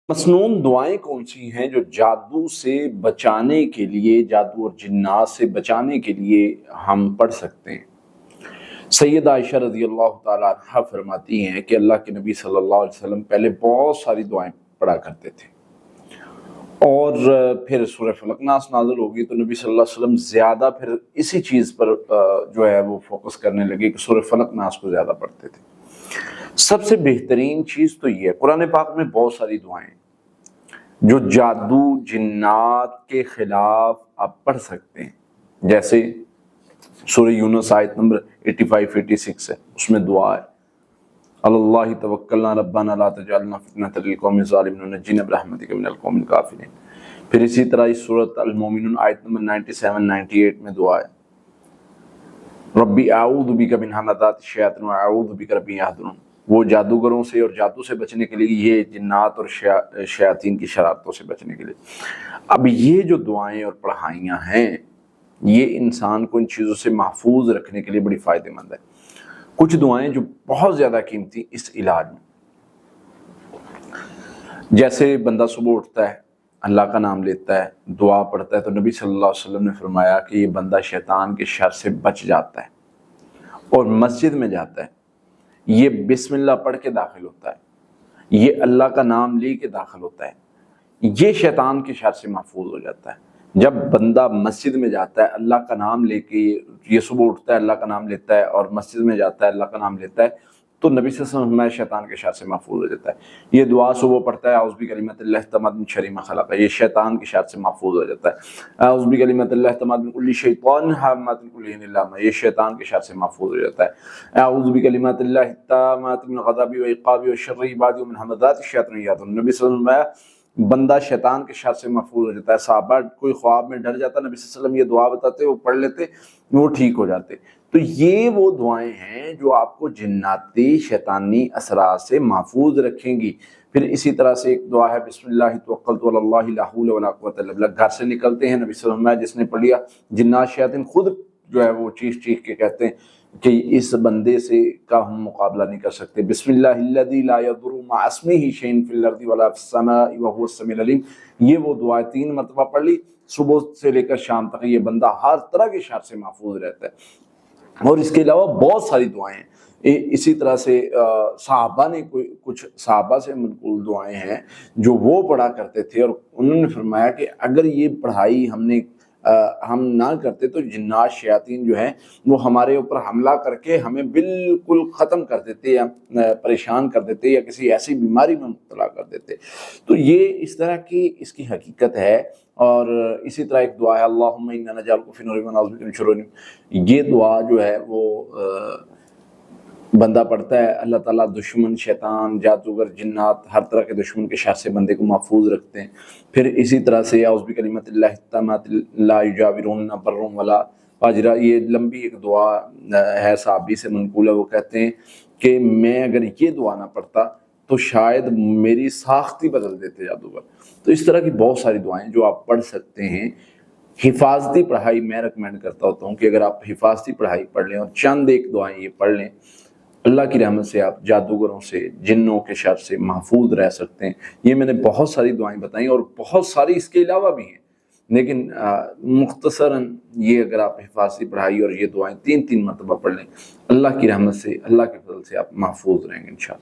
مسنون دعائیں کون سی ہیں جو جادو سے بچانے کے لیے، جادو اور جنات سے بچانے کے لیے ہم پڑھ سکتے ہیں؟ سیدہ عائشہ رضی اللہ تعالیٰ عنہا فرماتی ہیں کہ اللہ کے نبی صلی اللہ علیہ وسلم پہلے بہت ساری دعائیں پڑھا کرتے تھے، اور پھر سورہ فلق ناس نازل ہوگی تو نبی صلی اللہ علیہ وسلم زیادہ پھر اسی چیز پر جو ہے وہ فوکس کرنے لگے کہ سورہ فلق ناس کو زیادہ پڑھتے تھے۔ سب سے بہترین چیز تو یہ ہے، قرآن پاک میں بہت ساری دعائیں جو جادو جنات کے خلاف آپ پڑھ سکتے ہیں، جیسے سورہ یونس آیت نمبر 85-86 ہے، اس میں دعا ہے اللہ توکلنا ربنا لا تجعلنا فتنۃ للقوم الظالمین ونجنا برحمتک من القوم الکافرین۔ پھر اسی طرح اس سورۃ المومنون آیت نمبر 97-98 میں دعا ہے ربی اعوذ بک من ہمزات الشیاطین واعوذ بک رب یحضرون۔ وہ جادوگروں سے اور جادو سے بچنے کے لیے، یہ جنات اور شیاطین کی شرارتوں سے بچنے کے لیے۔ اب یہ جو دعائیں اور پڑھائیاں ہیں، یہ انسان کو ان چیزوں سے محفوظ رکھنے کے لیے بڑی فائدہ مند ہے۔ کچھ دعائیں جو بہت زیادہ قیمتی اس علاج میں، جیسے بندہ صبح اٹھتا ہے، اللہ کا نام لیتا ہے، دعا پڑھتا ہے، تو نبی صلی اللہ علیہ وسلم نے فرمایا کہ یہ بندہ شیطان کے شر سے بچ جاتا ہے، اور مسجد میں جاتا ہے، یہ بسم اللہ پڑھ کے داخل ہوتا ہے، یہ اللہ کا نام لے کے داخل ہوتا ہے، یہ شیطان کے شر سے محفوظ ہو جاتا ہے۔ جب بندہ مسجد میں جاتا ہے اللہ کا نام لے کے، یہ صبح اٹھتا ہے اللہ کا نام لیتا ہے اور مسجد میں جاتا ہے اللہ کا نام لیتا ہے، تو نبی صلی اللہ علیہ وسلم شیطان کے شر سے محفوظ ہو جاتا ہے۔ یہ دعا صبح پڑھتا ہے اعوذ بکلمات اللہ التامات من شر ما خلق، یہ شیطان کے شر سے محفوظ ہو جاتا ہے۔ اعوذ بکلمات اللہ التامات من کل شیطان ہامۃ کل لامہ، یہ شیطان کے شر سے محفوظ ہو جاتا ہے۔ اعوذ بکلمات اللہ التامات من غضبہ وعقابہ وشر عبادہ ومن همزات الشیاطین، نبی صلی اللہ علیہ وسلم بندہ شیطان کے شر سے محفوظ ہو جاتا ہے۔ صحابہ کوئی خواب میں ڈر جاتا، نبی صلی اللہ علیہ وسلم یہ دعا بتاتے، وہ پڑھ لیتے، وہ ٹھیک ہو جاتے۔ تو یہ وہ دعائیں ہیں جو آپ کو جناتی شیطانی اثرات سے محفوظ رکھیں گی۔ پھر اسی طرح سے ایک دعا ہے بسم اللہ توکلت علی اللہ لا حول ولا قوۃ الا باللہ، گھر سے نکلتے ہیں نبی صلی اللہ علیہ وسلم جس نے پڑھ لیا، جنات شیاطین خود جو ہے وہ چیخ چیخ کے کہتے ہیں کہ اس بندے سے کا ہم مقابلہ نہیں کر سکتے۔ بسم اللہ الذی لا یضر مع اسمہ شیء فی الارض ولا فی السماء وهو السمیع العلیم، یہ وہ دعا 3 مرتبہ پڑھ لی، صبح سے لے کر شام تک یہ بندہ ہر طرح کے شر سے محفوظ رہتا ہے۔ اور اس کے علاوہ بہت ساری دعائیں ہیں، اسی طرح سے صحابہ نے کچھ صحابہ سے منقول دعائیں ہیں جو وہ پڑھا کرتے تھے، اور انہوں نے فرمایا کہ اگر یہ پڑھائی ہم نہ کرتے تو جنات شیاطین جو ہیں وہ ہمارے اوپر حملہ کر کے ہمیں بالکل ختم کر دیتے یا پریشان کر دیتے یا کسی ایسی بیماری میں مبتلا کر دیتے۔ تو یہ اس طرح کی اس کی حقیقت ہے۔ اور اسی طرح ایک دعا ہے اللہم انا نجعلک فی نحورہم ونعوذ بک من شرورہم، یہ دعا جو ہے وہ بندہ پڑھتا ہے، اللہ تعالیٰ دشمن شیطان جادوگر جنات ہر طرح کے دشمن کے شر سے بندے کو محفوظ رکھتے ہیں۔ پھر اسی طرح سے اعوذ بکلمات اللہ التامات لا یجاورون بر ولا فاجرا، یہ لمبی ایک دعا ہے، صحابی سے منقول ہے، وہ کہتے ہیں کہ میں اگر یہ دعا نہ پڑھتا تو شاید میری ساختی بدل دیتے جادوگر۔ تو اس طرح کی بہت ساری دعائیں جو آپ پڑھ سکتے ہیں۔ حفاظتی پڑھائی میں ریکمینڈ کرتا ہوتا ہوں کہ اگر آپ حفاظتی پڑھائی پڑھ لیں اور چند ایک دعائیں یہ پڑھ لیں، اللہ کی رحمت سے آپ جادوگروں سے جنوں کے شر سے محفوظ رہ سکتے ہیں۔ یہ میں نے بہت ساری دعائیں بتائیں اور بہت ساری اس کے علاوہ بھی ہیں، لیکن مختصراً یہ اگر آپ حفاظتی پڑھائی اور یہ دعائیں 3 مرتبہ پڑھ لیں، اللہ کی رحمت سے اللہ کے فضل سے آپ محفوظ رہیں گے انشاءاللہ۔